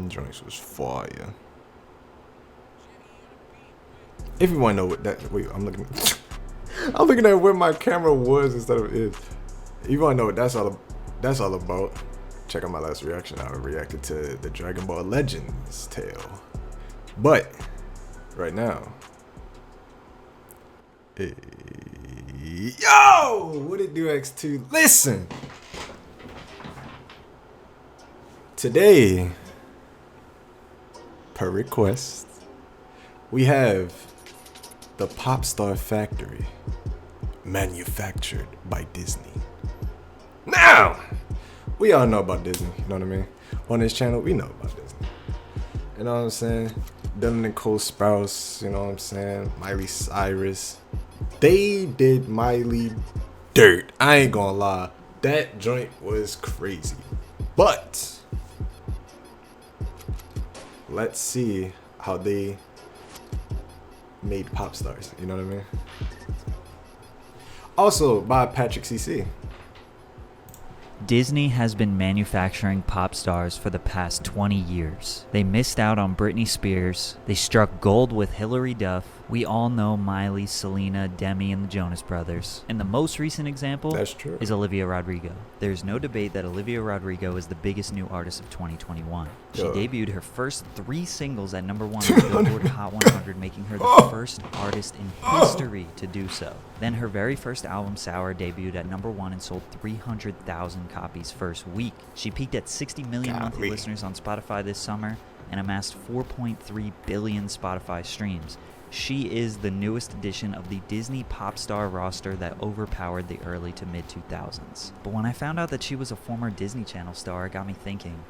Them joints was fire. If you want to know what that, wait, I'm looking. I'm looking at where my camera was instead of is. If you want to know what that's all about, check out my last reaction. I reacted to the Dragon Ball Legends tale. But right now, yo, what it do X2? Listen, today, per request, we have the Popstar Factory, manufactured by Disney. Now, we all know about Disney, you know what I mean? On this channel, we know about Disney. You know what I'm saying? Dylan and Cole Sprouse, you know what I'm saying? Miley Cyrus. They did Miley dirt. I ain't gonna lie. That joint was crazy. But, let's see how they made pop stars, you know what I mean? Also by patrickcc. Disney has been manufacturing pop stars for the past 20 years. They missed out on Britney Spears. They struck gold with Hilary Duff. We all know Miley, Selena, Demi, and the Jonas Brothers. And the most recent example is Olivia Rodrigo. There's no debate that Olivia Rodrigo is the biggest new artist of 2021. She debuted her first 3 singles at #1 on the Billboard Hot 100, making her the first artist in history to do so. Then her very first album, Sour, debuted at #1 and sold 300,000 copies first week. She peaked at 60 million monthly listeners on Spotify this summer and amassed 4.3 billion Spotify streams. She is the newest addition of the Disney pop star roster that overpowered the early to mid 2000s. But when I found out that she was a former Disney Channel star, it got me thinking,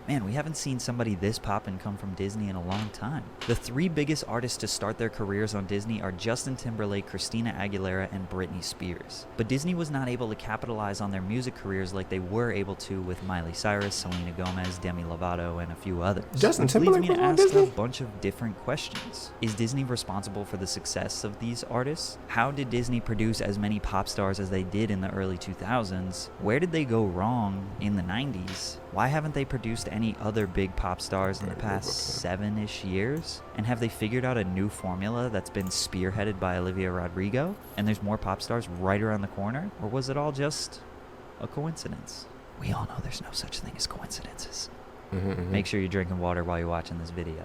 man, we haven't seen somebody this poppin' come from Disney in a long time. The 3 biggest artists to start their careers on Disney are Justin Timberlake, Christina Aguilera, and Britney Spears. But Disney was not able to capitalize on their music careers like they were able to with Miley Cyrus, Selena Gomez, Demi Lovato, and a few others. Justin Timberlake leads me to was on ask Disney? a bunch of different questions. Is Disney responsible for the success of these artists? How did Disney produce as many pop stars as they did in the early 2000s? Where did they go wrong in the 90s? Why haven't they produced any other big pop stars in the past 7-ish years? And have they figured out a new formula that's been spearheaded by Olivia Rodrigo? And there's more pop stars right around the corner? Or was it all just a coincidence? We all know there's no such thing as coincidences. Make sure you're drinking water while you're watching this video.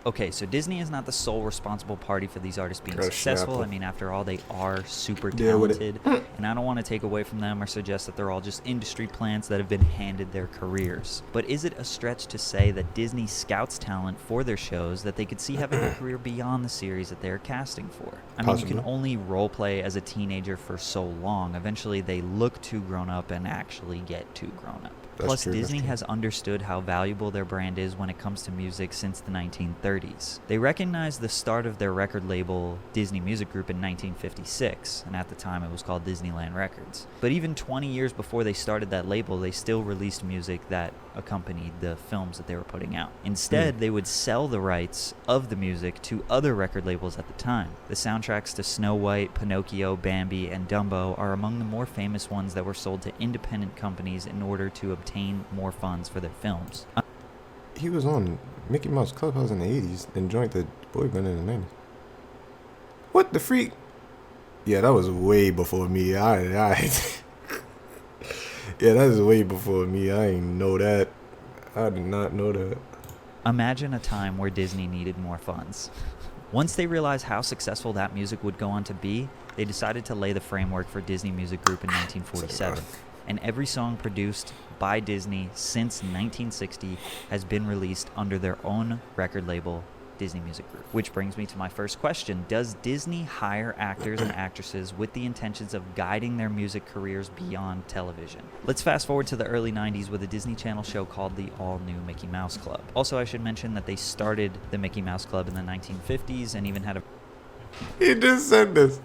Okay, so Disney is not the sole responsible party for these artists being successful. I mean, after all, they are super talented, and I don't want to take away from them or suggest that they're all just industry plants that have been handed their careers. But is it a stretch to say that Disney scouts talent for their shows that they could see having a career beyond the series that they're casting for? I mean, you can only role play as a teenager for so long. Eventually, they look too grown up and actually get too grown up. Plus, Disney has understood how valuable their brand is when it comes to music since the 1930s. They recognized the start of their record label, Disney Music Group, in 1956, and at the time it was called Disneyland Records. But even 20 years before they started that label, they still released music that accompanied the films that they were putting out. Instead, they would sell the rights of the music to other record labels at the time. The soundtracks to Snow White, Pinocchio, Bambi, and Dumbo are among the more famous ones that were sold to independent companies in order to obtain more funds for their films. He was on Mickey Mouse Clubhouse in the 80s and joined the boy band in the 90s. What the freak? Yeah, that was way before me. Yeah, that is way before me. I ain't know that. I did not know that. Imagine a time where Disney needed more funds. Once they realized how successful that music would go on to be, they decided to lay the framework for Disney Music Group in 1947. And every song produced by Disney since 1960 has been released under their own record label, Disney Music Group. Which brings me to my first question. Does Disney hire actors and actresses with the intentions of guiding their music careers beyond television? Let's fast forward to the early 90s with a Disney Channel show called the all-new Mickey Mouse Club. Also, I should mention that they started the Mickey Mouse Club in the 1950s and even had a... He just said this.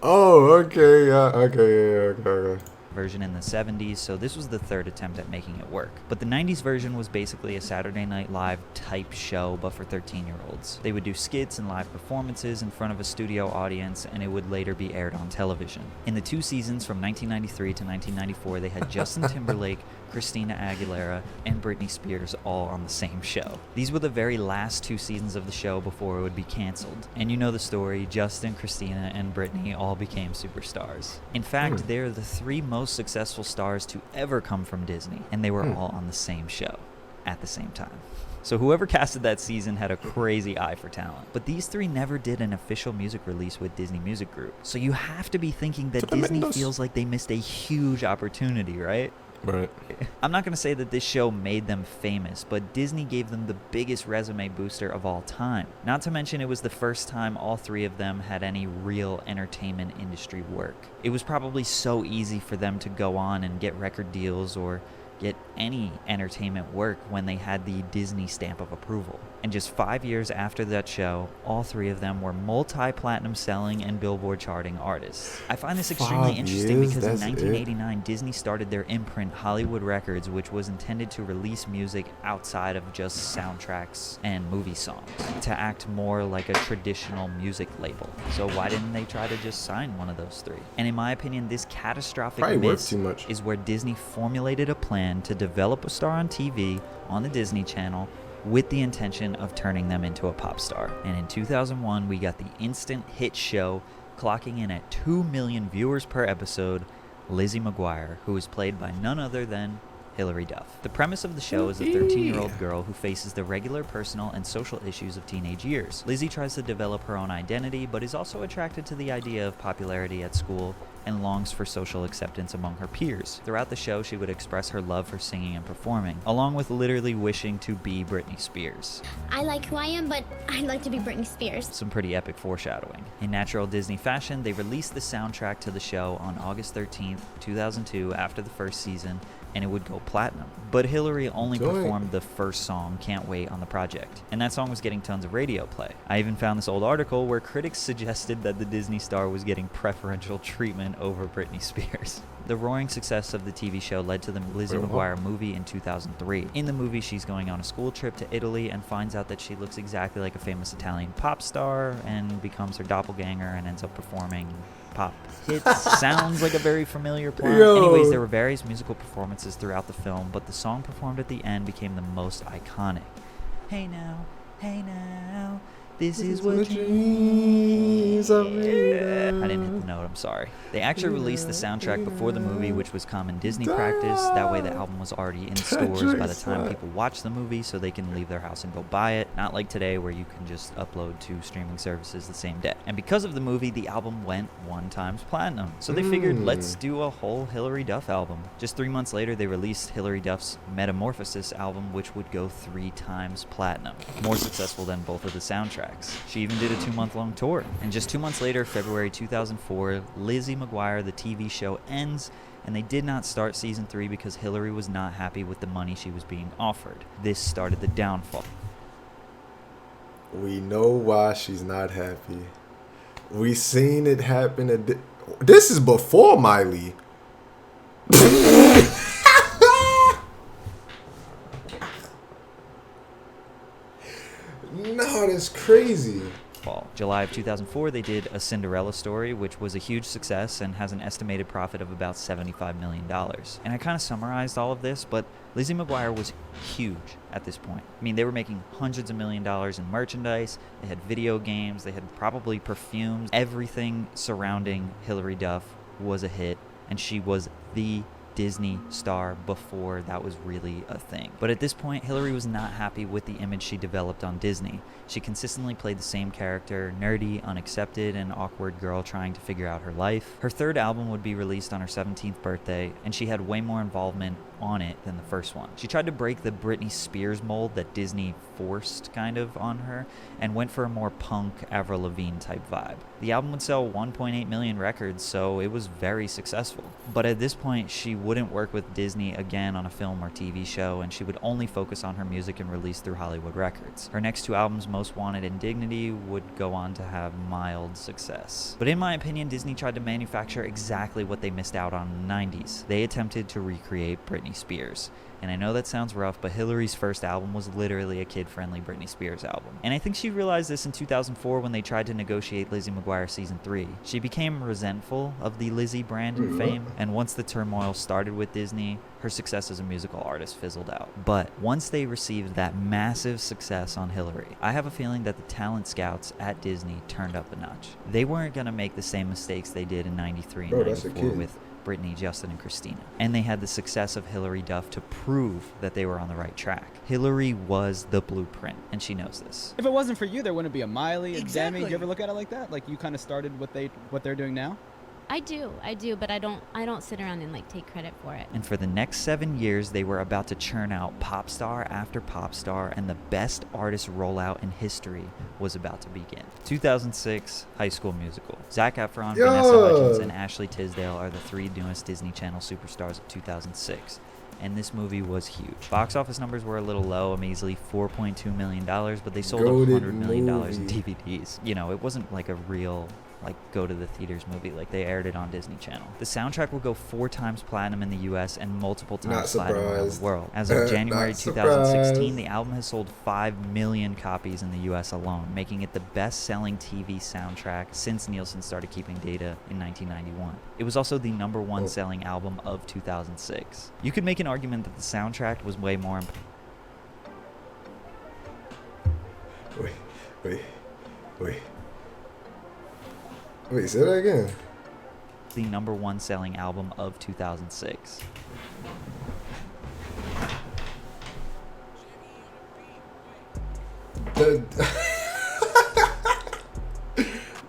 Oh, okay, okay. version in the 70s, so this was the third attempt at making it work. But the 90s version was basically a Saturday Night Live type show, but for 13-year-olds. They would do skits and live performances in front of a studio audience, and it would later be aired on television. In the 2 seasons from 1993 to 1994, they had Justin Timberlake, Christina Aguilera, and Britney Spears all on the same show. These were the very last 2 seasons of the show before it would be canceled. And you know the story, Justin, Christina, and Britney all became superstars. In fact, they're the 3 most successful stars to ever come from Disney, and they were all on the same show at the same time. So whoever casted that season had a crazy eye for talent. But these 3 never did an official music release with Disney Music Group. So you have to be thinking that Disney feels like they missed a huge opportunity, right? Right. I'm not going to say that this show made them famous, but Disney gave them the biggest resume booster of all time. Not to mention it was the first time all 3 of them had any real entertainment industry work. It was probably so easy for them to go on and get record deals or get any entertainment work when they had the Disney stamp of approval. And just 5 years after that show, all 3 of them were multi-platinum selling and Billboard charting artists. I find this extremely interesting because in 1989, Disney started their imprint Hollywood Records, which was intended to release music outside of just soundtracks and movie songs, to act more like a traditional music label. So why didn't they try to just sign one of those 3? And in my opinion, this catastrophic miss is where Disney formulated a plan to develop a star on TV on the Disney Channel with the intention of turning them into a pop star. And in 2001, we got the instant hit show clocking in at 2 million viewers per episode, Lizzie McGuire, who was played by none other than Hilary Duff. The premise of the show is a 13-year-old girl who faces the regular personal and social issues of teenage years. Lizzie tries to develop her own identity, but is also attracted to the idea of popularity at school and longs for social acceptance among her peers. Throughout the show, she would express her love for singing and performing, along with literally wishing to be Britney Spears. I like who I am, but I'd like to be Britney Spears. Some pretty epic foreshadowing. In natural Disney fashion, they released the soundtrack to the show on August 13th, 2002, after the first season, and it would go platinum. But Hilary only performed the first song, Can't Wait, on the project, and that song was getting tons of radio play. I even found this old article where critics suggested that the Disney star was getting preferential treatment over Britney Spears. The roaring success of the TV show led to the Lizzie McGuire movie in 2003. In the movie, she's going on a school trip to Italy and finds out that she looks exactly like a famous Italian pop star and becomes her doppelganger and ends up performing pop hits. Sounds like a very familiar plot. Anyways, there were various musical performances throughout the film, but the song performed at the end became the most iconic. Hey now, this is what dreams are made of. I didn't hit the note, I'm sorry. They actually released the soundtrack before the movie, which was common Disney practice. That way the album was already in stores by the time people watch the movie, so they can leave their house and go buy it. Not like today where you can just upload to streaming services the same day. And because of the movie, the album went 1 times platinum. So they figured, let's do a whole Hilary Duff album. Just 3 months later, they released Hilary Duff's Metamorphosis album, which would go 3 times platinum. More successful than both of the soundtracks. She even did a 2-month-long tour. And just 2 months later, February 2004, Lizzie McGuire, the TV show, ends, and they did not start season 3 because Hilary was not happy with the money she was being offered. This started the downfall. We know why she's not happy. We seen it happen. This is before Miley. No, that's crazy. July of 2004, they did A Cinderella Story, which was a huge success and has an estimated profit of about $75 million. And I kind of summarized all of this, but Lizzie McGuire was huge at this point. I mean, they were making hundreds of $millions in merchandise, they had video games, they had probably perfumes. Everything surrounding Hilary Duff was a hit, and she was the Disney star before that was really a thing. But at this point, Hilary was not happy with the image she developed on Disney. She consistently played the same character, nerdy, unaccepted, and awkward girl trying to figure out her life. Her third album would be released on her 17th birthday, and she had way more involvement on it than the first one. She tried to break the Britney Spears mold that Disney forced kind of on her and went for a more punk Avril Lavigne type vibe. The album would sell 1.8 million records, so it was very successful. But at this point, she wouldn't work with Disney again on a film or TV show, and she would only focus on her music and release through Hollywood Records. Her next two albums, Most Wanted and Dignity, would go on to have mild success. But in my opinion, Disney tried to manufacture exactly what they missed out on in the 90s. They attempted to recreate Britney Spears. And I know that sounds rough, but Hillary's first album was literally a kid-friendly Britney Spears album. And I think she realized this in 2004 when they tried to negotiate Lizzie McGuire Season 3. She became resentful of the Lizzie brand and fame, and once the turmoil started with Disney, her success as a musical artist fizzled out. But once they received that massive success on Hillary, I have a feeling that the talent scouts at Disney turned up a notch. They weren't going to make the same mistakes they did in 93 and 94 with Britney, Justin, and Christina. And they had the success of Hilary Duff to prove that they were on the right track. Hillary was the blueprint, and she knows this. If it wasn't for you, there wouldn't be a Miley, a Exactly. Demi. Do you ever look at it like that? Like you kind of started what they're doing now? I do, but I don't sit around and like take credit for it. And for the next 7 years, they were about to churn out pop star after pop star, and the best artist rollout in history was about to begin. 2006, High School Musical. Zac Efron, Vanessa Hudgens, and Ashley Tisdale are the three newest Disney Channel superstars of 2006. And this movie was huge. Box office numbers were a little low, a measly $4.2 million, but they sold $100 million in DVDs. You know, it wasn't like a real go to the theaters movie. Like, they aired it on Disney Channel. The soundtrack will go 4 times platinum in the US and multiple times platinum around the world. As of January 2016, the album has sold 5 million copies in the US alone, making it the best-selling TV soundtrack since Nielsen started keeping data in 1991. It was also the #1 selling album of 2006. You could make an argument that the soundtrack was way more Wait, say that again. the #1 selling album of 2006.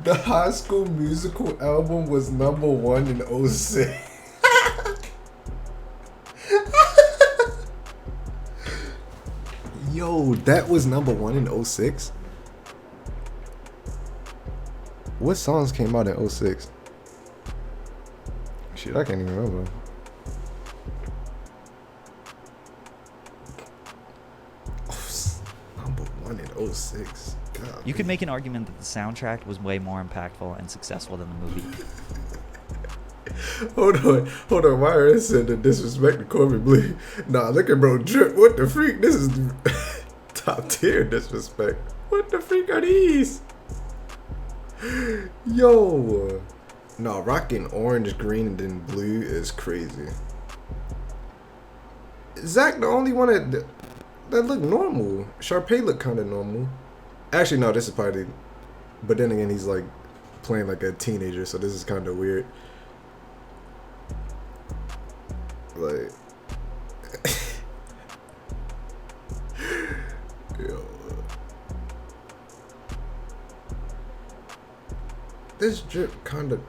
The High School Musical album was #1 in 06. Yo, that was #1 in 06? What songs came out in 06? Shit, I can't even remember. #1 in 06. God. You could make an argument that the soundtrack was way more impactful and successful than the movie. Hold on. Why are they saying the disrespect to Corbin Blue? Nah, look at bro drip. What the freak? This is top tier disrespect. What the freak are these? Yo, no, rocking orange, green, and then blue is crazy. Zach, the only one that looked normal. Sharpay looked kind of normal. Actually, no, this is probably. But then again, he's like playing like a teenager, so this is kind of weird. Like, yo. This drip kind of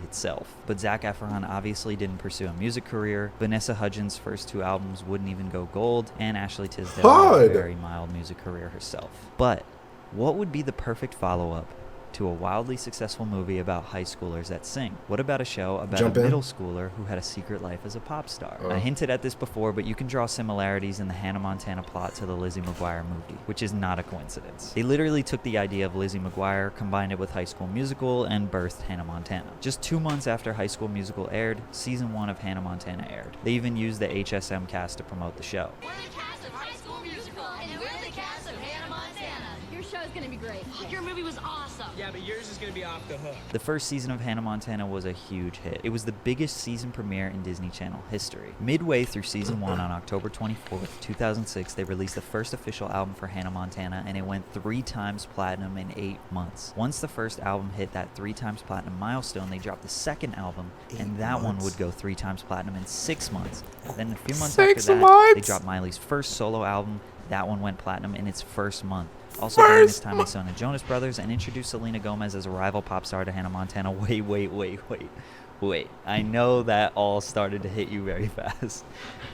itself. But Zac Efron obviously didn't pursue a music career. Vanessa Hudgens' first 2 albums wouldn't even go gold, and Ashley Tisdale had a very mild music career herself. But what would be the perfect follow-up to a wildly successful movie about high schoolers that sing? What about a show about a middle schooler who had a secret life as a pop star? I hinted at this before, but you can draw similarities in the Hannah Montana plot to the Lizzie McGuire movie, which is not a coincidence. They literally took the idea of Lizzie McGuire, combined it with High School Musical, and birthed Hannah Montana. Just 2 months after High School Musical aired, season 1 of Hannah Montana aired. They even used the HSM cast to promote the show. We're the cast of High School Musical, and we're the cast of Hannah Montana. Your show's gonna be great. Your movie was awesome. Yeah, but yours is gonna be off the hook. The first season of Hannah Montana was a huge hit. It was the biggest season premiere in Disney Channel history. Midway through season 1 on October 24th, 2006, they released the first official album for Hannah Montana, and it went 3 times platinum in 8 months. Once the first album hit that 3 times platinum milestone, they dropped the second album, and that one would go 3 times platinum in 6 months. Then a few months after that, they dropped Miley's first solo album. That one went platinum in its first month. Also during this time, they signed the Jonas Brothers and introduced Selena Gomez as a rival pop star to Hannah Montana. Wait. I know that all started to hit you very fast.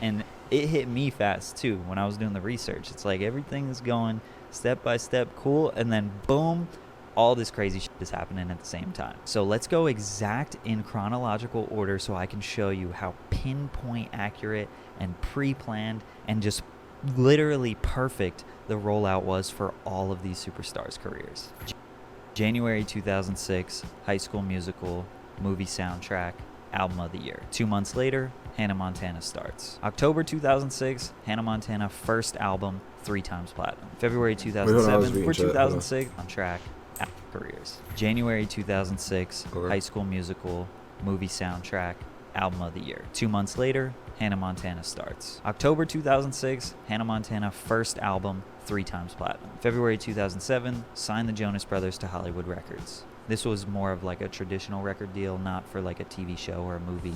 And it hit me fast, too, when I was doing the research. It's like everything is going step by step cool, and then boom, All this crazy shit is happening at the same time. So let's go exact in chronological order so I can show you how pinpoint accurate and pre-planned and just literally perfect the rollout was for all of these superstars' careers. January 2006, High School Musical, movie soundtrack, album of the year. 2 months later, Hannah Montana starts. October 2006, Hannah Montana first album, 3 times platinum. February 2007, for 2006, on track, careers. January 2006, High School Musical, movie soundtrack, album of the year. 2 months later, Hannah Montana starts. October 2006, Hannah Montana first album, 3 times platinum. February 2007, signed the Jonas Brothers to Hollywood Records. This was more of like a traditional record deal, not for like a TV show or a movie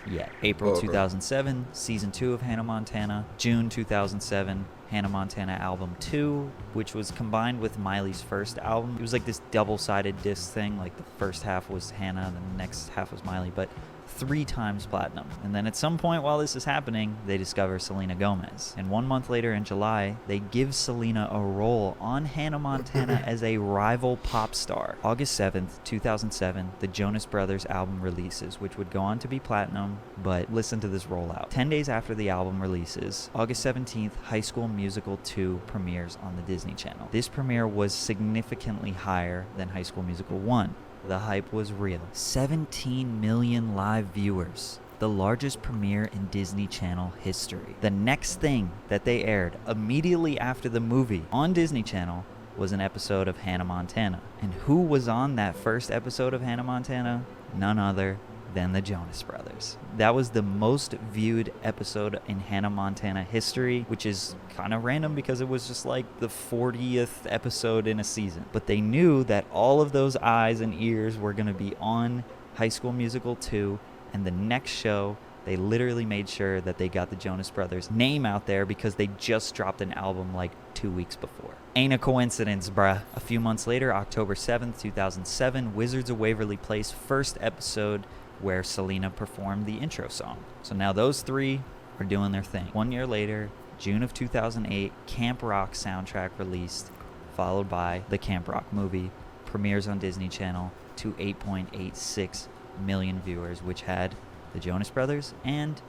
yet. April 2007, season 2 of Hannah Montana. June 2007, Hannah Montana album 2, which was combined with Miley's first album. It was like this double-sided disc thing, like the first half was Hannah and the next half was Miley, but 3 times platinum. And then at some point while this is happening, they discover Selena Gomez. And 1 month later in July, they give Selena a role on Hannah Montana as a rival pop star. August 7th, 2007, the Jonas Brothers album releases, which would go on to be platinum, but listen to this rollout. 10 days after the album releases, August 17th, High School Musical 2 premieres on the Disney Channel. This premiere was significantly higher than High School Musical 1. The hype was real. 17 million live viewers. The largest premiere in Disney Channel history. The next thing that they aired immediately after the movie on Disney Channel was an episode of Hannah Montana. And who was on that first episode of Hannah Montana? None other than the Jonas Brothers. That was the most viewed episode in Hannah Montana history, which is kind of random because it was just like the 40th episode in a season. But they knew that all of those eyes and ears were going to be on High School Musical 2, and the next show, they literally made sure that they got the Jonas Brothers name out there because they just dropped an album like 2 weeks before. Ain't a coincidence, bruh. A few months later, October 7th, 2007, Wizards of Waverly Place first episode where Selena performed the intro song. So now those 3 are doing their thing. 1 year later, June of 2008, Camp Rock soundtrack released, followed by the Camp Rock movie, premieres on Disney Channel to 8.86 million viewers, which had the Jonas Brothers and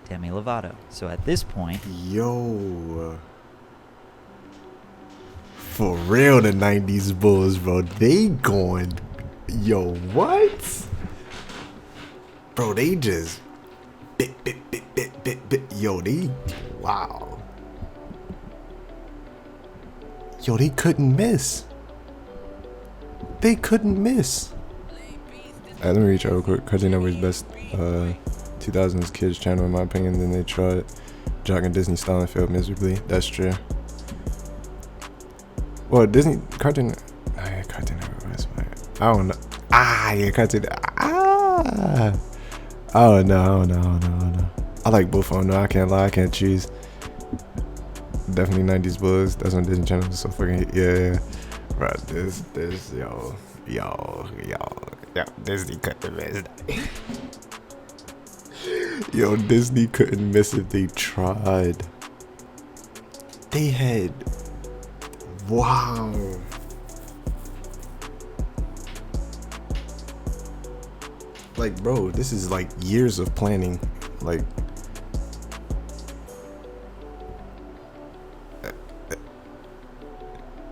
Demi Lovato. So at this point... Yo. For real, the 90s Bulls, bro. They going... Yo, what? Bro, they just bit. Yo, they, wow. Yo, they couldn't miss. They couldn't miss. Let me reach out real quick. Cartoon Network's best 2000s kids channel, in my opinion. Then they tried jogging Disney style and failed miserably. That's true. Well, Disney, Cartoon Network was fine. I don't know. Yeah, Cartoon. Oh no. I like both of them. No, I can't lie. I can't choose. Definitely 90s Bulls. That's on Disney Channel. So fucking yeah. Right. This yo. Disney couldn't miss. Yo, Disney couldn't miss if they tried. They had. Wow. Like, bro, this is like years of planning. Like,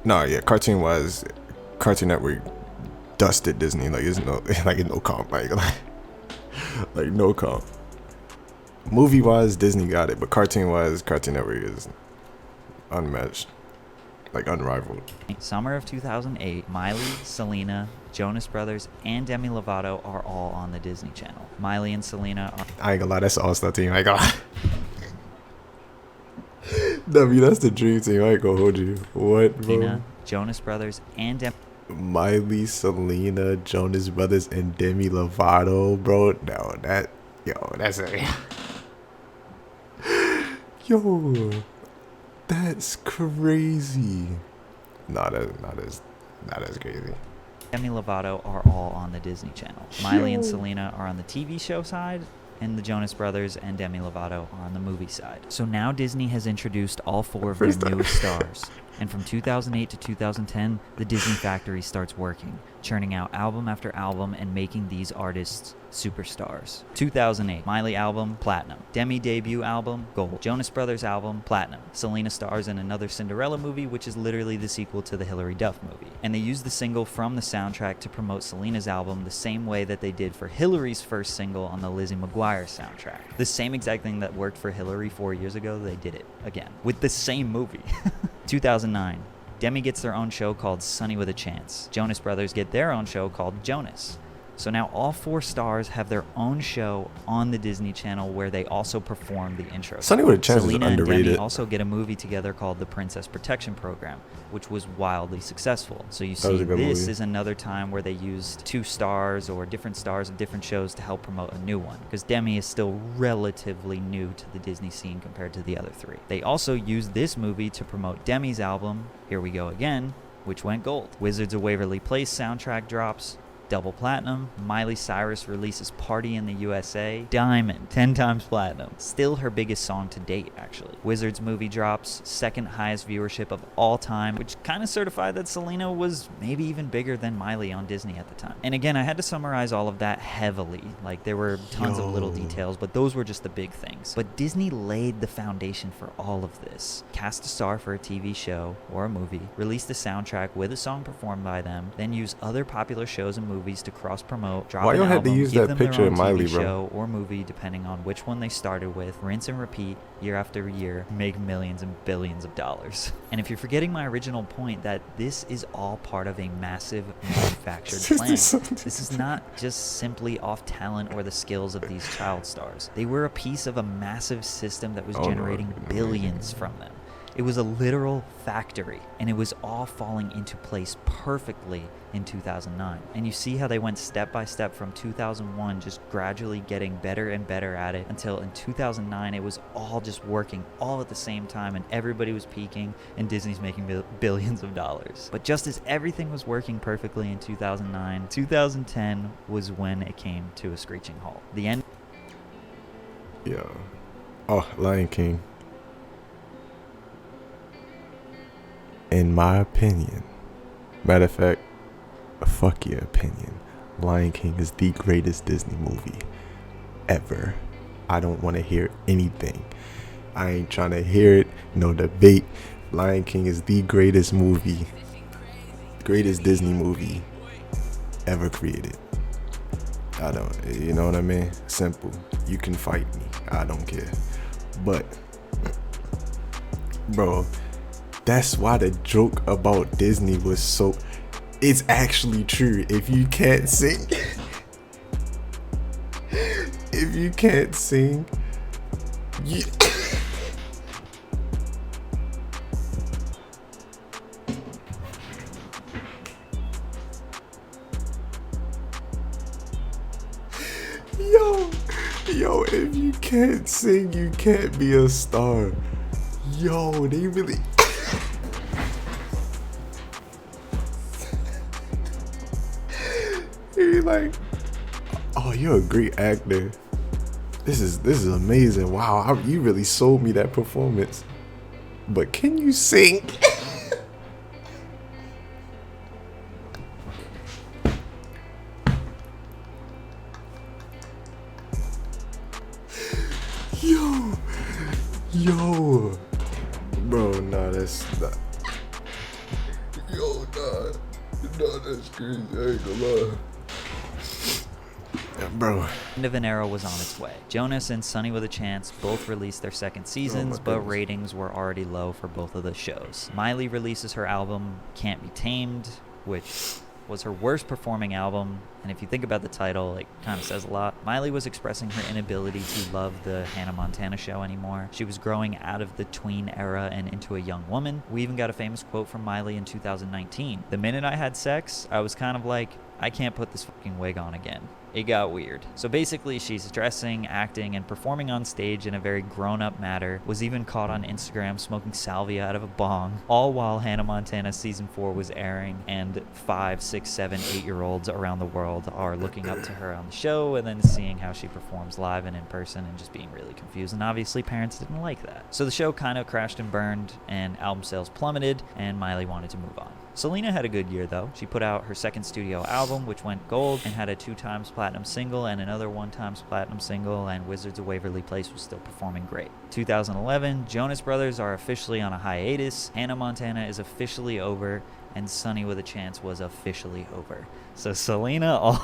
no, yeah, Cartoon Network dusted Disney. Like, it's no comp. Like no comp. Movie wise, Disney got it, but cartoon wise, Cartoon Network is unmatched. Like, unrivaled. Summer of 2008, Miley, Selena, Jonas Brothers, and Demi Lovato are all on the Disney Channel. Miley and Selena are... I ain't gonna lie, that's the all-star team. I ain't gonna lie. W, that's the dream team. I ain't gonna hold you. What, bro? Selena, Jonas Brothers, and Demi... Miley, Selena, Jonas Brothers, and Demi Lovato, bro. No, that's a... Yo... That's crazy. Not as crazy. Demi Lovato are all on the Disney Channel. Miley and Selena are on the TV show side, and the Jonas Brothers and Demi Lovato are on the movie side. So now Disney has introduced all 4 of their newest stars And from 2008 to 2010, the Disney Factory starts working, churning out album after album and making these artists superstars. 2008, Miley album, platinum. Demi debut album, gold. Jonas Brothers album, platinum. Selena stars in another Cinderella movie, which is literally the sequel to the Hilary Duff movie. And they used the single from the soundtrack to promote Selena's album the same way that they did for Hilary's first single on the Lizzie McGuire soundtrack. The same exact thing that worked for Hilary 4 years ago, they did it again with the same movie. 2009, Demi gets their own show called Sunny with a Chance. Jonas Brothers get their own show called Jonas. So now all 4 stars have their own show on the Disney Channel where they also perform the intro. Sunny with a Chance Selena is and underrated. Demi also get a movie together called The Princess Protection Program, which was wildly successful. So you see, this is another time where they used 2 stars or different stars of different shows to help promote a new one, because Demi is still relatively new to the Disney scene compared to the other 3. They also used this movie to promote Demi's album, Here We Go Again, which went gold. Wizards of Waverly Place soundtrack drops, double platinum. Miley Cyrus releases Party in the USA, diamond, 10 times platinum. Still her biggest song to date, actually. Wizards movie drops, second highest viewership of all time, which kind of certified that Selena was maybe even bigger than Miley on Disney at the time. And again, I had to summarize all of that heavily. Like, there were tons of little details, but those were just the big things. But Disney laid the foundation for all of this. Cast a star for a TV show or a movie, release the soundtrack with a song performed by them, then use other popular shows and movies to cross-promote, drop Why an y'all had album, to use give that them picture their of own Miley, TV bro? show or movie depending on which one they started with, rinse and repeat year after year, make millions and billions of dollars. And if you're forgetting my original point that this is all part of a massive manufactured plan, this is not just simply off talent or the skills of these child stars. They were a piece of a massive system that was generating billions from them. It was a literal factory, and it was all falling into place perfectly in 2009. And you see how they went step by step from 2001, just gradually getting better and better at it, until in 2009 it was all just working all at the same time, and everybody was peaking, and Disney's making billions of dollars. But just as everything was working perfectly in 2009, 2010 was when it came to a screeching halt. The end. Yeah. Oh, Lion King. In my opinion, matter of fact, fuck your opinion, Lion King is the greatest Disney movie ever. I don't want to hear anything. I ain't trying to hear it. No debate. Lion King is the greatest movie, greatest Disney movie ever created. I don't, you know what I mean? Simple. You can fight me. I don't care. But, bro, that's why the joke about Disney was so... It's actually true. If you can't sing... if you can't sing... You... Yo, if you can't sing, you can't be a star. Yo, they really... You're like, oh, you're a great actor. This is amazing. Wow, you really sold me that performance. But can you sing? Yo, bro, nah, that's not. Yo, nah, that's crazy. I ain't gonna lie. Yeah, bro. End of an era was on its way. Jonas and Sunny with a Chance both released their second seasons, but ratings were already low for both of the shows. Miley releases her album Can't Be Tamed, which was her worst performing album, and if you think about the title, it kind of says a lot. Miley was expressing her inability to love the Hannah Montana show anymore. She was growing out of the tween era and into a young woman. We even got a famous quote from Miley in 2019. "The minute I had sex, I was kind of like, I can't put this fucking wig on again." it got weird. So basically, she's dressing, acting, and performing on stage in a very grown-up manner, was even caught on Instagram smoking salvia out of a bong, all while Hannah Montana Season 4 was airing, and 5, 6, 7, 8-year-olds around the world are looking up to her on the show and then seeing how she performs live and in person and just being really confused, and obviously parents didn't like that. So the show kind of crashed and burned, and album sales plummeted, and Miley wanted to move on. Selena had a good year though. She put out her second studio album, which went gold, and had a 2x platinum single and another 1x platinum single, and Wizards of Waverly Place was still performing great. 2011, Jonas Brothers are officially on a hiatus, Hannah Montana is officially over, and Sunny with a Chance was officially over. So Selena,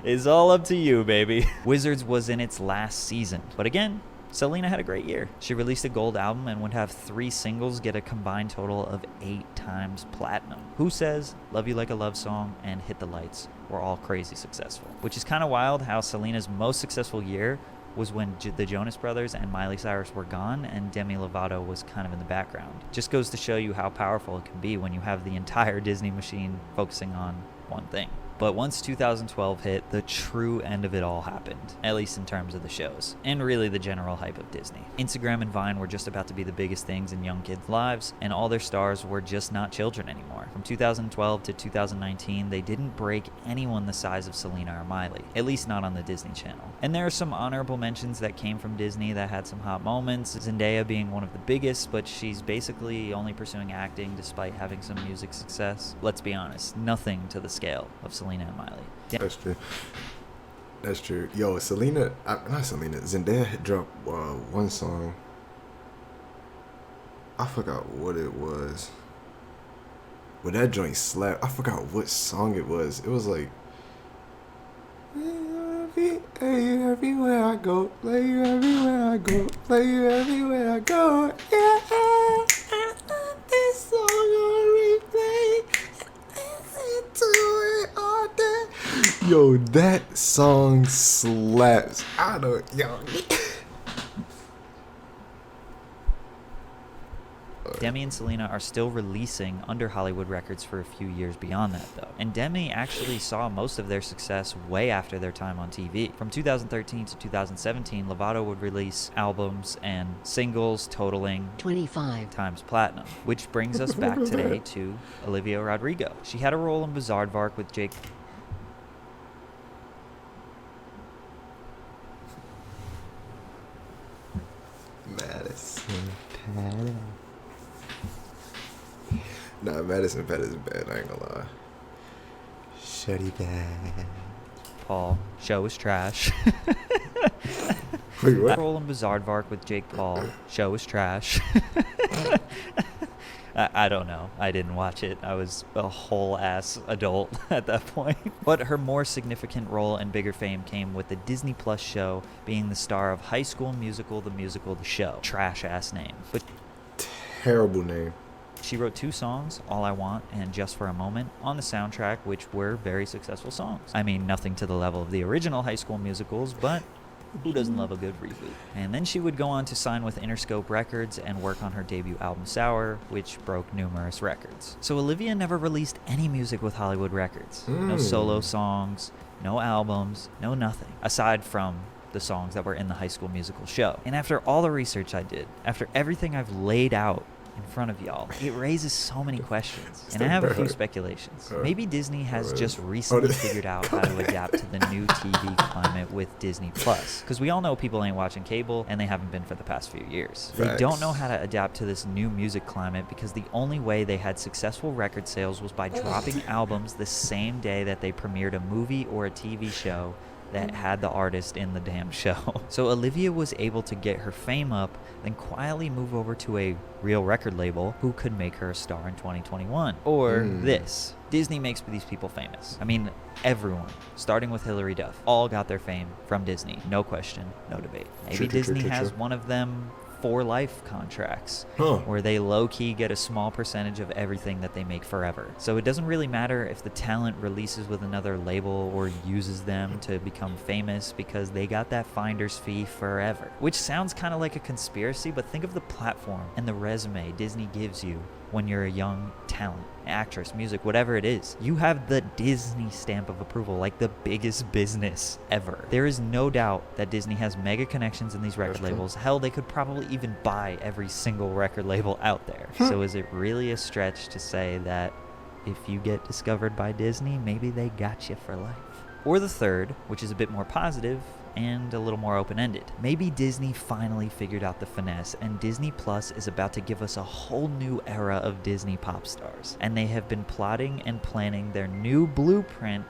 is all up to you, baby. Wizards was in its last season, but again, Selena had a great year. She released a gold album and would have 3 singles get a combined total of 8x platinum. Who Says, Love You Like a Love Song, and Hit the Lights were all crazy successful. Which is kind of wild how Selena's most successful year was when the Jonas Brothers and Miley Cyrus were gone and Demi Lovato was kind of in the background. Just goes to show you how powerful it can be when you have the entire Disney machine focusing on one thing. But once 2012 hit, the true end of it all happened, at least in terms of the shows, and really the general hype of Disney. Instagram and Vine were just about to be the biggest things in young kids' lives, and all their stars were just not children anymore. From 2012 to 2019, they didn't break anyone the size of Selena or Miley, at least not on the Disney Channel. And there are some honorable mentions that came from Disney that had some hot moments, Zendaya being one of the biggest, but she's basically only pursuing acting despite having some music success. Let's be honest, nothing to the scale of Selena and Miley. That's true. That's true. Yo, Zendaya had dropped one song. I forgot what it was. But that joint slapped. I forgot what song it was. It was like, play you everywhere I go, play you everywhere I go, play you everywhere I go. Yeah, I love this song on replay. Listen to it all day. Yo, that song slaps. I don't, yo. Demi and Selena are still releasing under Hollywood records for a few years beyond that, though. And Demi actually saw most of their success way after their time on TV. From 2013 to 2017, Lovato would release albums and singles totaling 25 times platinum, which brings us back today to Olivia Rodrigo. She had a role in Bizaardvark with Jake. Madison Pettis. Nah, Madison Pettis is bad, I ain't gonna lie. Shutty bad. Paul, show was trash. Wait, what? Role in Bizaardvark with Jake Paul, show was trash. I don't know. I didn't watch it. I was a whole ass adult at that point. But her more significant role and bigger fame came with the Disney Plus show, being the star of High School Musical, The Show. Trash ass name. But Terrible name. she wrote 2 songs, All I Want and Just for a Moment, on the soundtrack, which were very successful songs. I mean, nothing to the level of the original High School Musicals, but who doesn't love a good reboot? And then she would go on to sign with Interscope Records and work on her debut album Sour, which broke numerous records. So Olivia never released any music with Hollywood Records. No solo songs, no albums, no nothing, aside from the songs that were in the High School Musical show. And after all the research I did, after everything I've laid out in front of y'all, it raises so many questions. And I have a few speculations. Maybe Disney has just recently figured out how to adapt to the new TV climate with Disney Plus. Because we all know people ain't watching cable, and they haven't been for the past few years. They don't know how to adapt to this new music climate because the only way they had successful record sales was by dropping albums the same day that they premiered a movie or a TV show that had the artist in the damn show. So Olivia was able to get her fame up, then quietly move over to a real record label who could make her a star in 2021. Or this. Disney makes these people famous. I mean, everyone, starting with Hilary Duff, all got their fame from Disney. No question, no debate. Maybe Disney has one of them for life contracts where they low-key get a small percentage of everything that they make forever. So it doesn't really matter if the talent releases with another label or uses them to become famous because they got that finder's fee forever. Which sounds kind of like a conspiracy, but think of the platform and the resume Disney gives you when you're a young talent, actress, music, whatever it is. You have the Disney stamp of approval, like the biggest business ever. There is no doubt that Disney has mega connections in these record labels. Hell, they could probably even buy every single record label out there. So is it really a stretch to say that if you get discovered by Disney, maybe they got you for life? Or the third, which is a bit more positive and a little more open-ended. Maybe Disney finally figured out the finesse, and Disney Plus is about to give us a whole new era of Disney pop stars. And they have been plotting and planning their new blueprint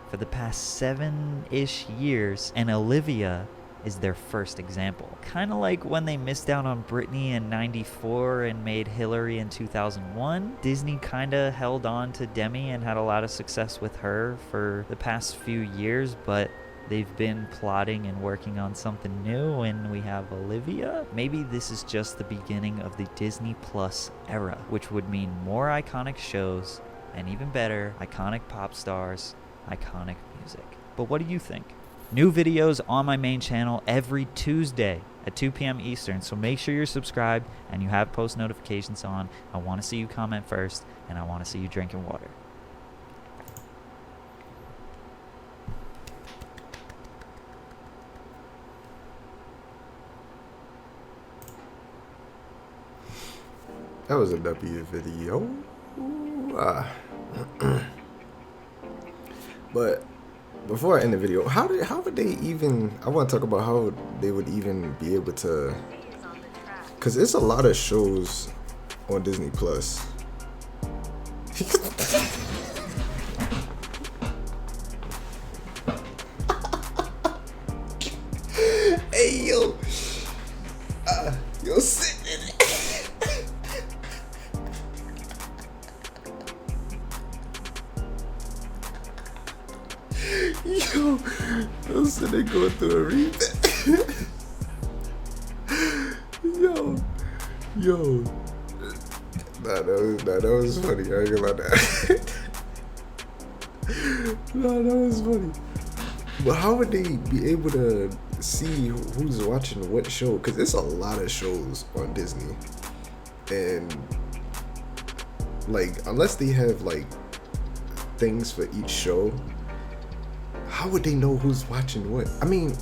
for the past 7-ish years, and Olivia is their first example. Kind of like when they missed out on Britney in '94 and made Hillary in 2001. Disney kind of held on to Demi and had a lot of success with her for the past few years, but they've been plotting and working on something new, and we have Olivia. Maybe this is just the beginning of the Disney Plus era, which would mean more iconic shows, and even better, iconic pop stars, iconic music. But what do you think? New videos on my main channel every Tuesday at 2 p.m. Eastern, so make sure you're subscribed and you have post notifications on. I want to see you comment first, and I want to see you drinking water. That was a W video. But before I end the video, how would they even, I want to talk about how they would even be able to, because it's a lot of shows on Disney Plus. Hey yo, yo, sit in it. Yo, so they go through a revamp. yo. Nah, that was funny. I ain't gonna lie that. Nah, that was funny. But how would they be able to see who's watching what show? Because it's a lot of shows on Disney, and like unless they have like things for each show, how would they know who's watching what? I mean,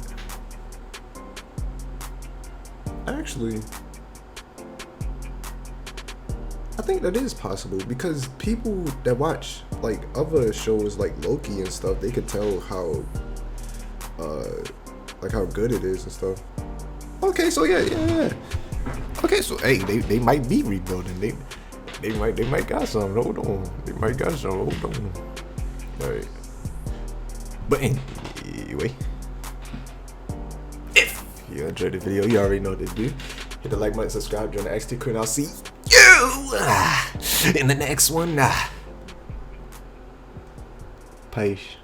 actually, I think that is possible, because people that watch like other shows like Loki and stuff, they could tell how like how good it is and stuff. Okay, so yeah. Okay, so hey, they might be rebuilding. They might got some. Hold on. They might got some. Hold on. All right. But anyway, if you enjoyed the video, you already know what to do. Hit the like button, subscribe, join the XT crew, and I'll see you in the next one. Peace.